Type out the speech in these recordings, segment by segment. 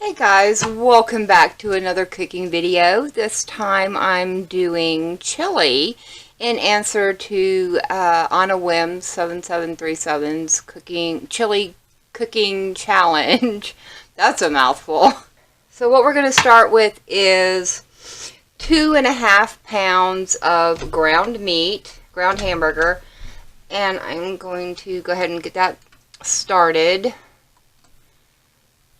Hey guys, welcome back to another cooking video. This time I'm doing chili in answer to On a Whim 7737's chili cooking challenge. That's a mouthful. So what we're going to start with is 2.5 pounds of ground meat, ground hamburger, and I'm going to go ahead and get that started.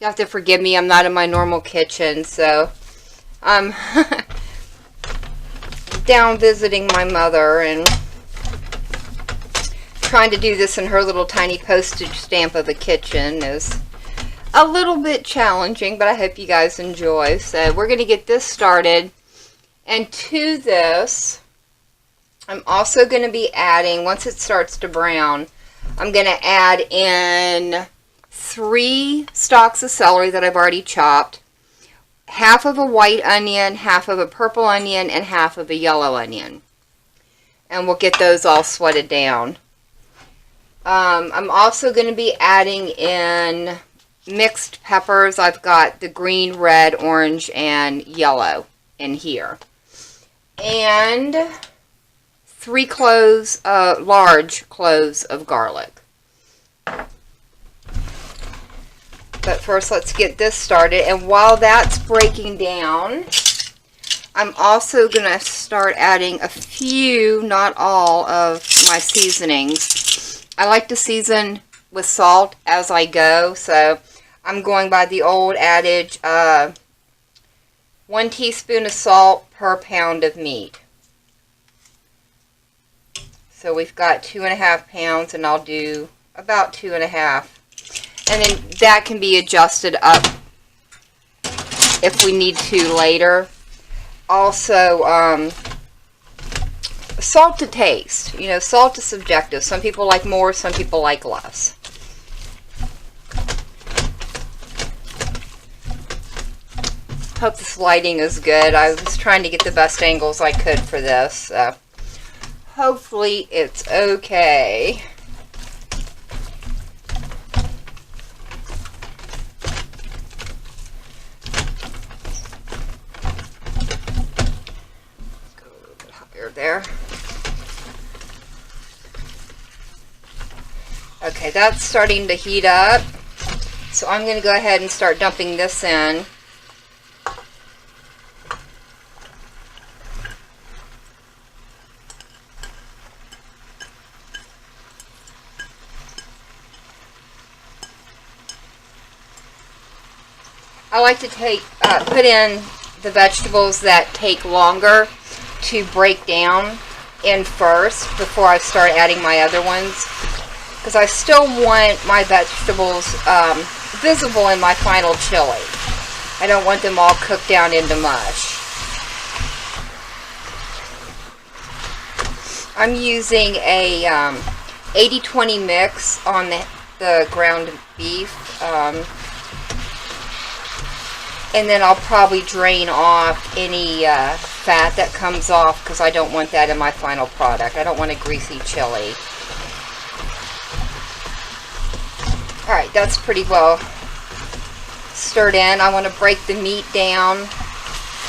You have to forgive me, I'm not in my normal kitchen, so I'm down visiting my mother and trying to do this in her little tiny postage stamp of a kitchen is a little bit challenging, but I hope you guys enjoy. So we're going to get this started, and to this I'm also going to be adding, once it starts to brown, I'm going to add in 3 stalks of celery that I've already chopped, half of a white onion, half of a purple onion, and half of a yellow onion. And we'll get those all sweated down. I'm also going to be adding in mixed peppers. I've got the green, red, orange, and yellow in here. And 3 large cloves of garlic. But first, let's get this started. And while that's breaking down, I'm also going to start adding a few, not all, of my seasonings. I like to season with salt as I go, so I'm going by the old adage, 1 teaspoon of salt per pound of meat. So we've got 2.5 pounds, and I'll do about 2.5. And then that can be adjusted up if we need to later. Also, salt to taste. You know, salt is subjective. Some people like more, some people like less. Hope this lighting is good. I was trying to get the best angles I could for this. So hopefully it's okay. There. Okay, that's starting to heat up. So I'm going to go ahead and start dumping this in. I like to put in the vegetables that take longer to break down in first before I start adding my other ones, because I still want my vegetables visible in my final chili. I don't want them all cooked down into mush. I'm using a 80-20 mix on the ground beef, and then I'll probably drain off any fat that comes off, because I don't want that in my final product. I don't want a greasy chili. Alright, that's pretty well stirred in. I want to break the meat down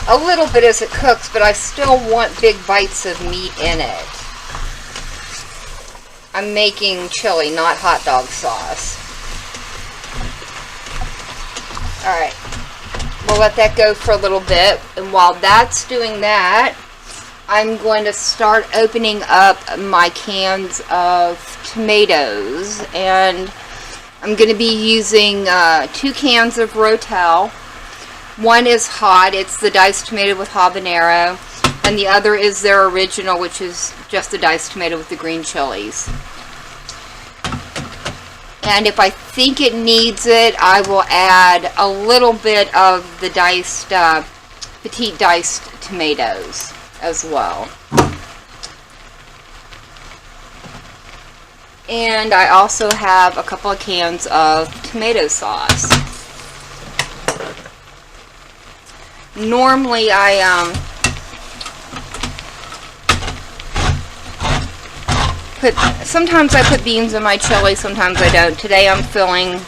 a little bit as it cooks, but I still want big bites of meat in it. I'm making chili, not hot dog sauce. Alright. We'll let that go for a little bit, and while that's doing that, I'm going to start opening up my cans of tomatoes, and I'm going to be using 2 cans of Rotel. One is hot, it's the diced tomato with habanero, and the other is their original, which is just the diced tomato with the green chilies. And if I think it needs it, I will add a little bit of the diced, petite diced tomatoes as well. And I also have a couple of cans of tomato sauce. Normally sometimes I put beans in my chili, sometimes I don't. Today I'm feeling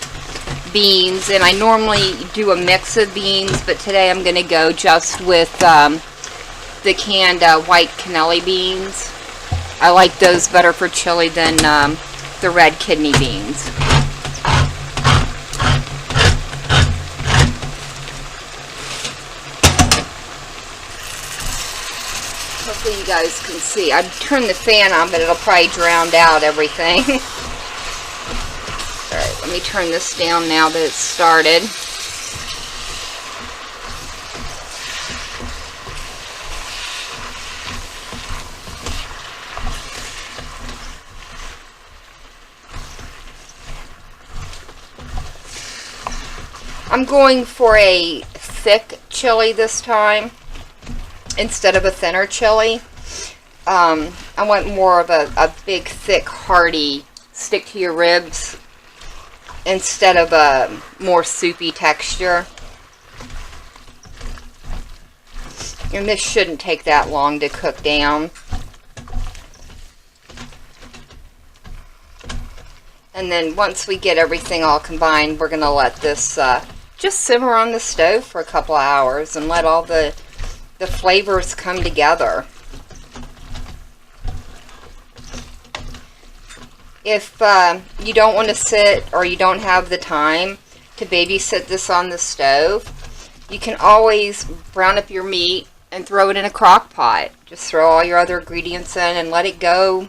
beans, and I normally do a mix of beans, but today I'm going to go just with the canned white cannelli beans. I like those better for chili than the red kidney beans. Hopefully you guys can see. I turned the fan on, but it'll probably drown out everything. Alright, let me turn this down now that it's started. I'm going for a thick chili this time instead of a thinner chili. I want more of a big, thick, hearty, stick to your ribs instead of a more soupy texture. And this shouldn't take that long to cook down. And then once we get everything all combined, we're going to let this just simmer on the stove for a couple of hours and let all the flavors come together. If you don't want to sit or you don't have the time to babysit this on the stove, you can always brown up your meat and throw it in a crock pot. Just throw all your other ingredients in and let it go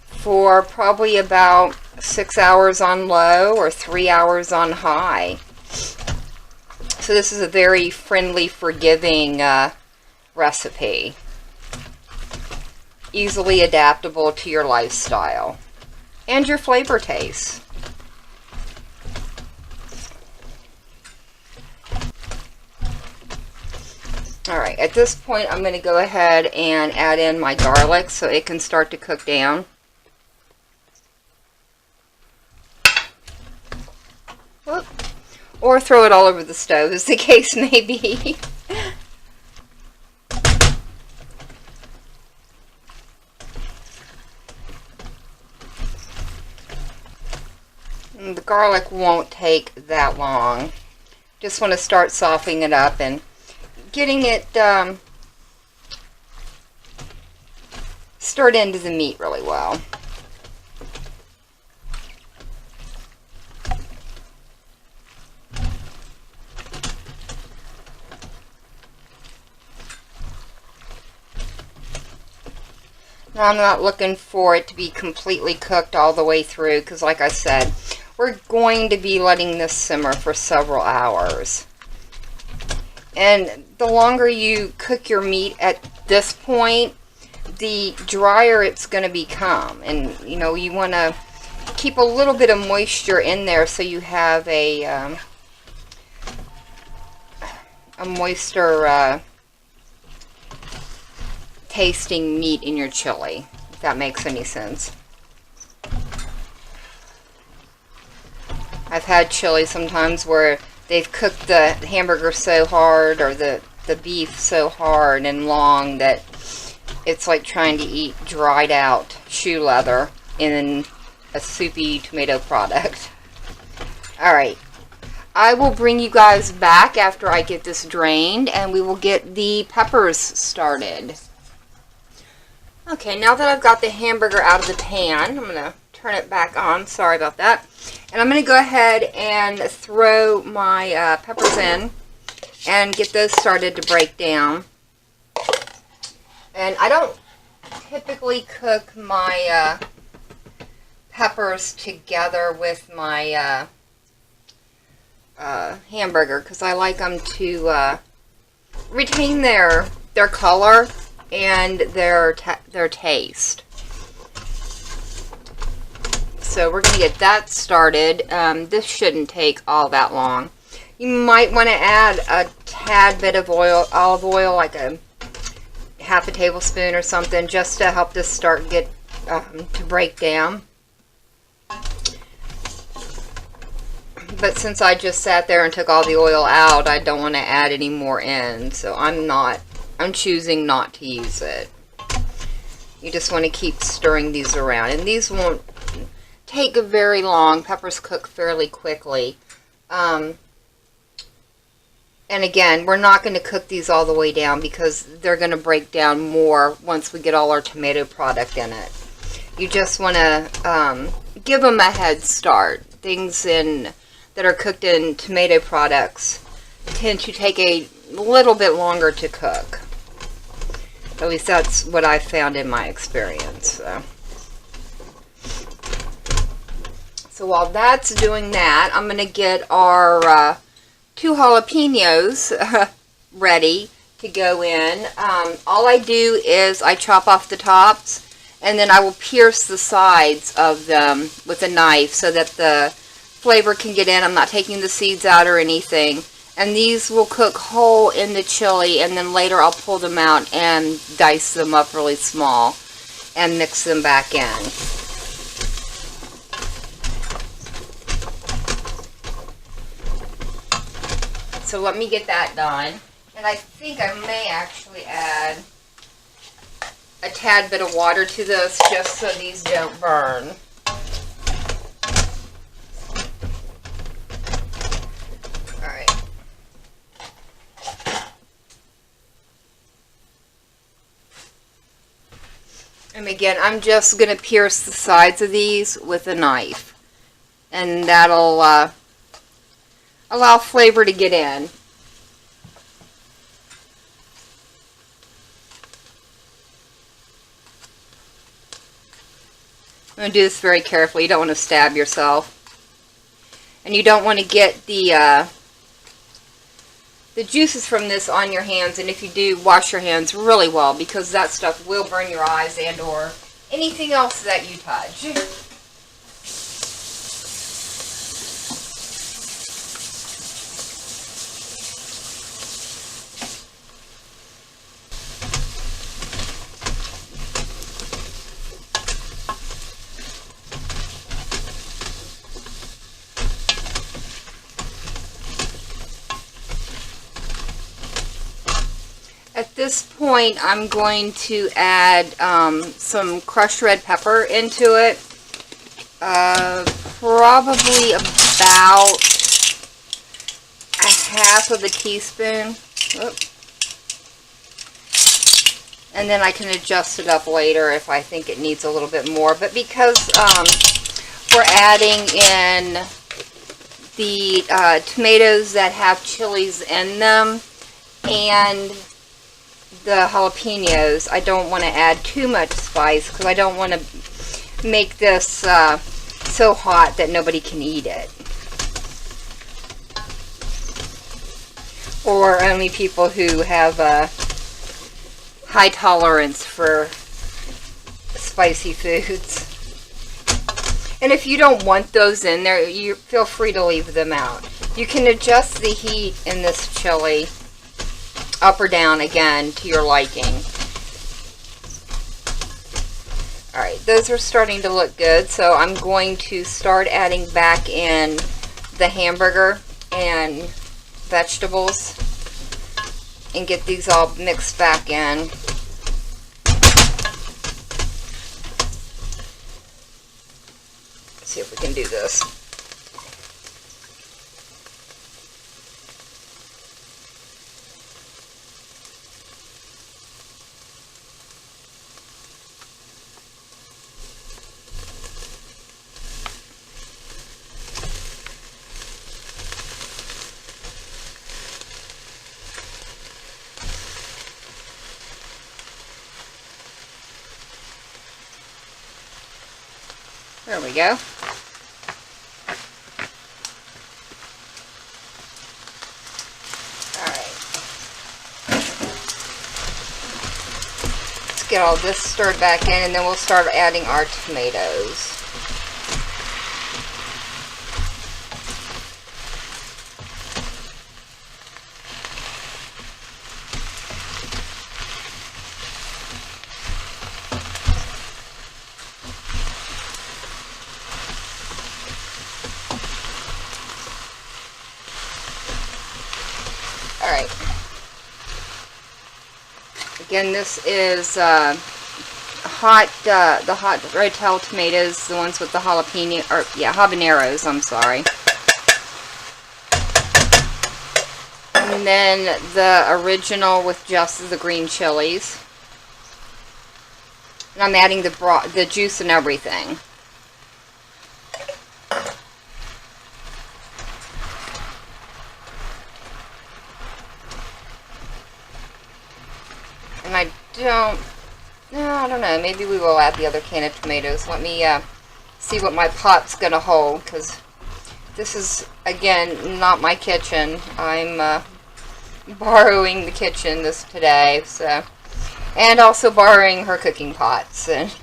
for probably about 6 hours on low or 3 hours on high. So this is a very friendly, forgiving recipe. Easily adaptable to your lifestyle and your flavor taste. Alright, at this point I'm going to go ahead and add in my garlic so it can start to cook down. Whoop. Or throw it all over the stove, as the case may be. The garlic won't take that long. Just want to start softening it up and getting it stirred into the meat really well. Now, I'm not looking for it to be completely cooked all the way through because, like I said, we're going to be letting this simmer for several hours. And the longer you cook your meat at this point, the drier it's going to become. And, you know, you want to keep a little bit of moisture in there so you have a moister tasting meat in your chili, if that makes any sense. I've had chili sometimes where they've cooked the hamburger so hard or the beef so hard and long that it's like trying to eat dried out shoe leather in a soupy tomato product. Alright, I will bring you guys back after I get this drained and we will get the peppers started. Okay, now that I've got the hamburger out of the pan, I'm going to turn it back on. Sorry about that. And I'm going to go ahead and throw my peppers in and get those started to break down. And I don't typically cook my peppers together with my hamburger because I like them to retain their color and their taste. So we're going to get that started. This shouldn't take all that long. You might want to add a tad bit of olive oil, like a half a tablespoon or something, just to help this start to break down. But since I just sat there and took all the oil out, I don't want to add any more in. So I'm choosing not to use it. You just want to keep stirring these around. And these won't take very long. Peppers cook fairly quickly. And again, we're not going to cook these all the way down because they're going to break down more once we get all our tomato product in it. You just want to give them a head start. Things that are cooked in tomato products tend to take a little bit longer to cook. At least that's what I've found in my experience. So while that's doing that, I'm going to get our 2 jalapenos ready to go in. All I do is I chop off the tops, and then I will pierce the sides of them with a knife so that the flavor can get in. I'm not taking the seeds out or anything. And these will cook whole in the chili, and then later I'll pull them out and dice them up really small and mix them back in. So let me get that done. And I think I may actually add a tad bit of water to this just so these don't burn. Alright. And again, I'm just going to pierce the sides of these with a knife. And that'll allow flavor to get in. I'm going to do this very carefully. You don't want to stab yourself. And you don't want to get the juices from this on your hands. And if you do, wash your hands really well, because that stuff will burn your eyes and or anything else that you touch. At this point, I'm going to add some crushed red pepper into it. Probably about a half of a teaspoon. Oops. And then I can adjust it up later if I think it needs a little bit more. But because we're adding in the tomatoes that have chilies in them and the jalapenos, I don't want to add too much spice because I don't want to make this so hot that nobody can eat it. Or only people who have a high tolerance for spicy foods. And if you don't want those in there, you feel free to leave them out. You can adjust the heat in this chili up or down, again, to your liking. Alright, those are starting to look good, so I'm going to start adding back in the hamburger and vegetables and get these all mixed back in. Let's see if we can do this. There we go. Alright. Let's get all this stirred back in, and then we'll start adding our tomatoes. Alright. Again, this is the hot red tail tomatoes, the ones with the jalapeno, or yeah, habaneros, I'm sorry. And then the original with just the green chilies. And I'm adding the juice and everything. And I don't know, maybe we will add the other can of tomatoes. Let me see what my pot's going to hold, because this is, again, not my kitchen. I'm borrowing the kitchen today, so, and also borrowing her cooking pots. And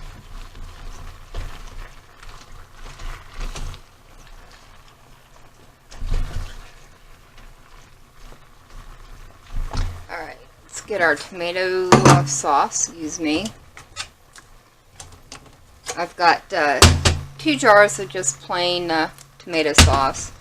all right, let's get our tomato sauce. Excuse me. I've got 2 jars of just plain tomato sauce.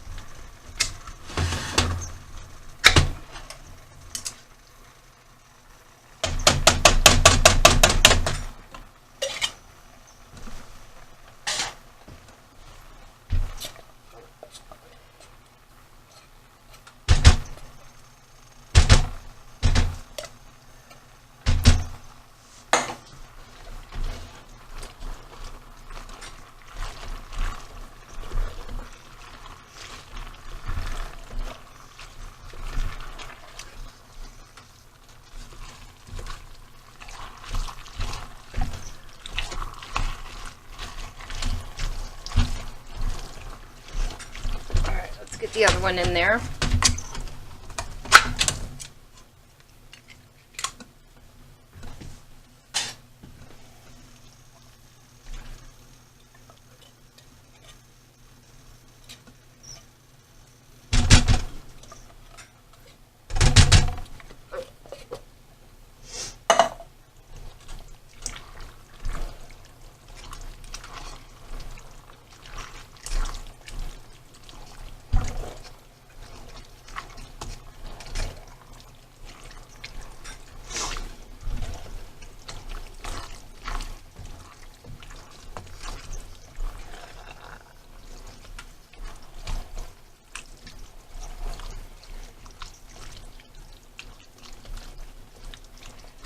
Get the other one in there.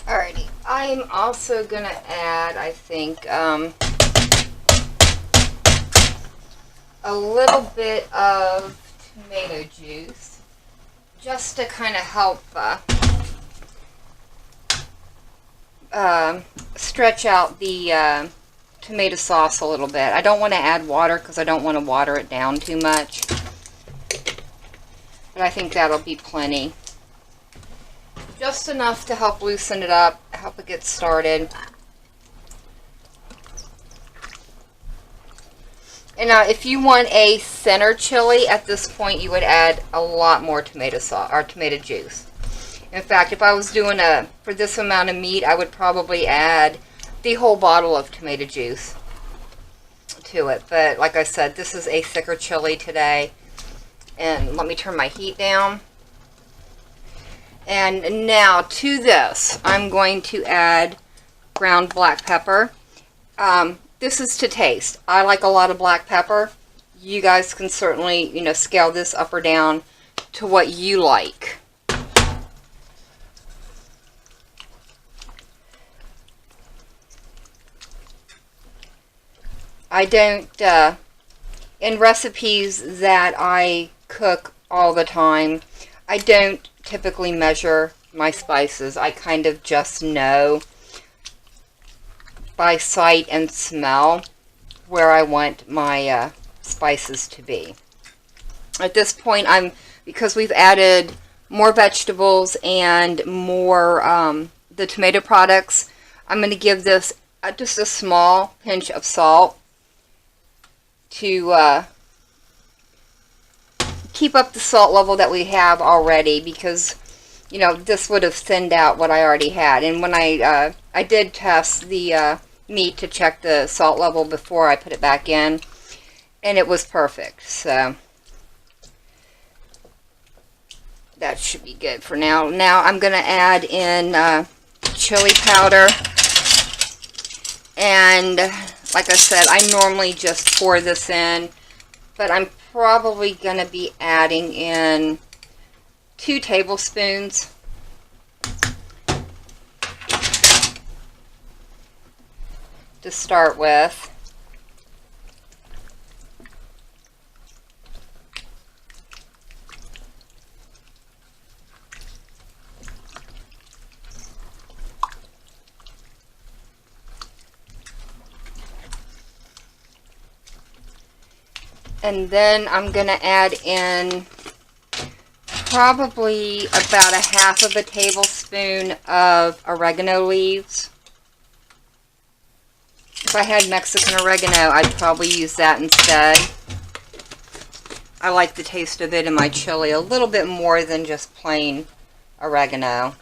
Alrighty, I'm also going to add, I think, a little bit of tomato juice, just to kind of help stretch out the tomato sauce a little bit. I don't want to add water because I don't want to water it down too much, but I think that'll be plenty. Just enough to help loosen it up, help it get started. And if you want a thinner chili, at this point you would add a lot more tomato sauce or tomato juice. In fact, if I was doing for this amount of meat, I would probably add the whole bottle of tomato juice to it. But like I said, this is a thicker chili today. And let me turn my heat down. And now to this, I'm going to add ground black pepper. This is to taste. I like a lot of black pepper. You guys can certainly, scale this up or down to what you like. I don't, in recipes that I cook all the time, I don't typically measure my spices. I kind of just know by sight and smell where I want my spices to be. At this point, because we've added more vegetables and more the tomato products, I'm going to give this just a small pinch of salt to keep up the salt level that we have already, because this would have thinned out what I already had. And when I did test the meat to check the salt level before I put it back in, and it was perfect. So that should be good for now. Now I'm going to add in chili powder, and like I said, I normally just pour this in, but I'm probably going to be adding in 2 tablespoons. To start with. And then I'm going to add in probably about a half of a tablespoon of oregano leaves. If I had Mexican oregano, I'd probably use that instead. I like the taste of it in my chili a little bit more than just plain oregano.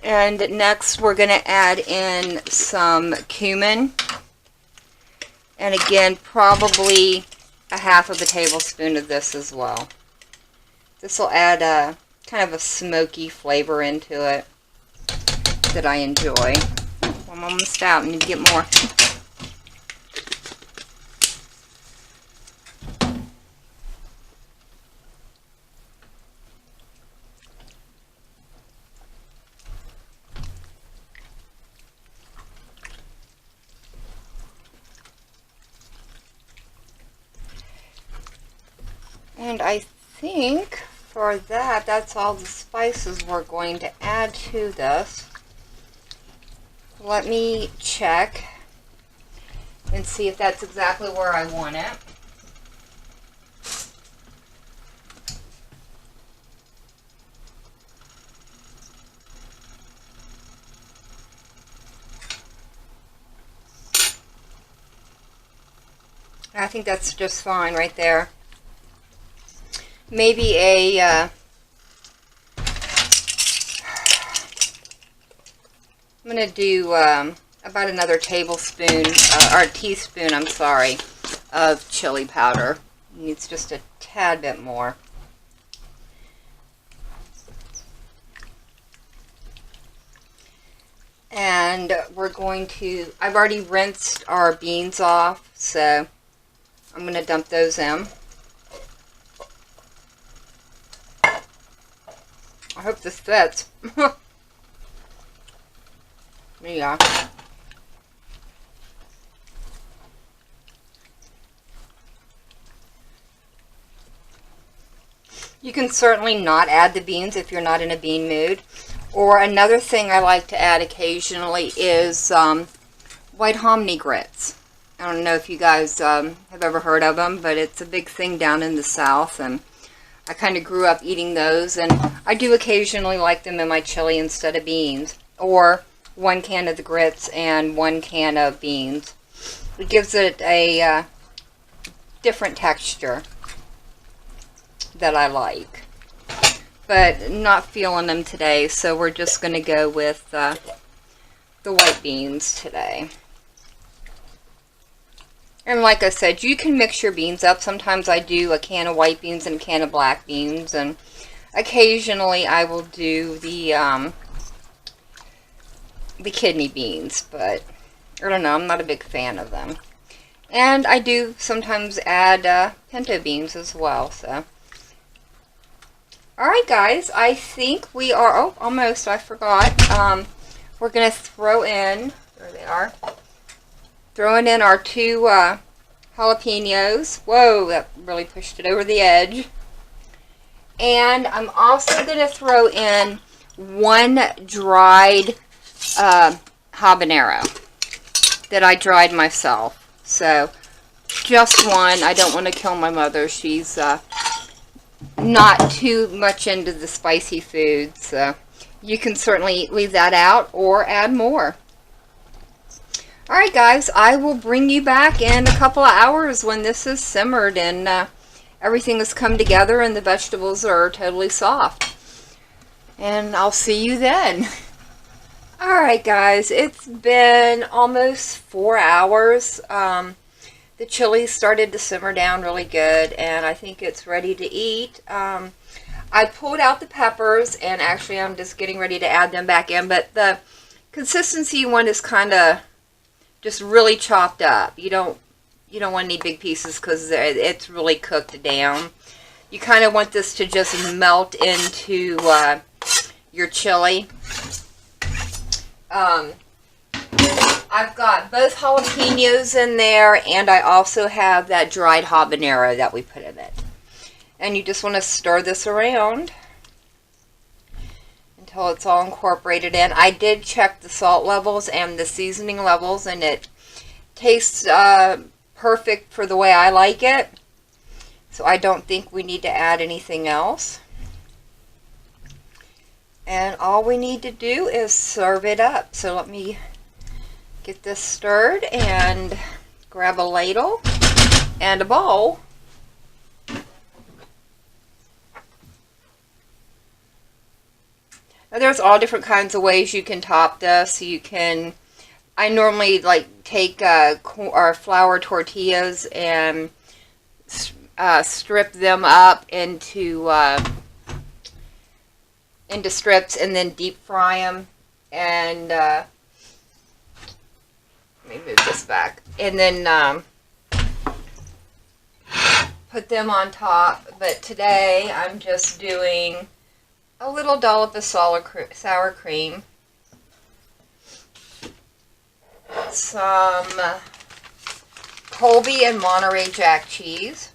And next we're going to add in some cumin. And again, probably a half of a tablespoon of this as well. This will add a kind of a smoky flavor into it that I enjoy. I'm almost out. I need to get more. And I think for that, that's all the spices we're going to add to this. Let me check and see if that's exactly where I want it. I think that's just fine right there. Maybe I'm going to do about another tablespoon, or teaspoon, I'm sorry, of chili powder. It needs just a tad bit more. And we're going to, I've already rinsed our beans off, so I'm going to dump those in. I hope this fits. Yeah. You can certainly not add the beans if you're not in a bean mood. Or another thing I like to add occasionally is white hominy grits. I don't know if you guys have ever heard of them, but it's a big thing down in the South, and I kind of grew up eating those, and I do occasionally like them in my chili instead of beans, or 1 can of the grits and 1 can of beans. It gives it a different texture that I like, but not feeling them today, so we're just going to go with the white beans today. And like I said, you can mix your beans up. Sometimes I do a can of white beans and a can of black beans, and occasionally I will do the kidney beans, but I don't know, I'm not a big fan of them. And I do sometimes add pinto beans as well, so. Alright guys, I think we are, oh, almost, I forgot. We're going to throw in, there they are. Throwing in our 2 jalapenos. Whoa, that really pushed it over the edge. And I'm also going to throw in 1 dried habanero that I dried myself. So, just 1. I don't want to kill my mother. She's not too much into the spicy food. So, you can certainly leave that out or add more. Alright guys, I will bring you back in a couple of hours when this is simmered and everything has come together and the vegetables are totally soft. And I'll see you then. Alright guys, it's been almost 4 hours. The chili started to simmer down really good and I think it's ready to eat. I pulled out the peppers and actually I'm just getting ready to add them back in, but consistency you want is kind of just really chopped up. You don't want any big pieces because it's really cooked down. You kind of want this to just melt into your chili. I've got both jalapenos in there, and I also have that dried habanero that we put in it. And you just want to stir this around until it's all incorporated in. I did check the salt levels and the seasoning levels, and it tastes perfect for the way I like it. So I don't think we need to add anything else. And all we need to do is serve it up. So let me get this stirred and grab a ladle and a bowl. Now there's all different kinds of ways you can top this. You can, I normally like take our flour tortillas and strip them up into strips and then deep fry them. And let me move this back. And then put them on top. But today I'm just doing a little dollop of sour cream, some Colby and Monterey Jack cheese,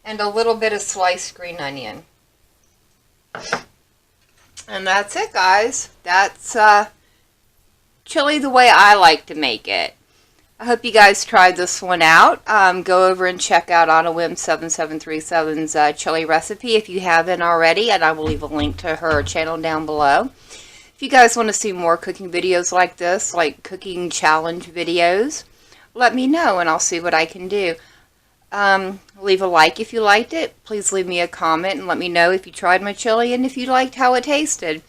and a little bit of sliced green onion. And that's it, guys. That's chili the way I like to make it. I hope you guys tried this one out. Go over and check out AutoWim7737's chili recipe if you haven't already, and I will leave a link to her channel down below. If you guys want to see more cooking videos like this, like cooking challenge videos, let me know and I'll see what I can do. Leave a like if you liked it. Please leave me a comment and let me know if you tried my chili and if you liked how it tasted.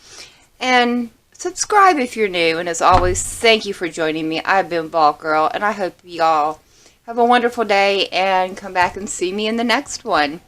And subscribe if you're new, and as always, thank you for joining me. I've been Ball Girl, and I hope you all have a wonderful day and come back and see me in the next one.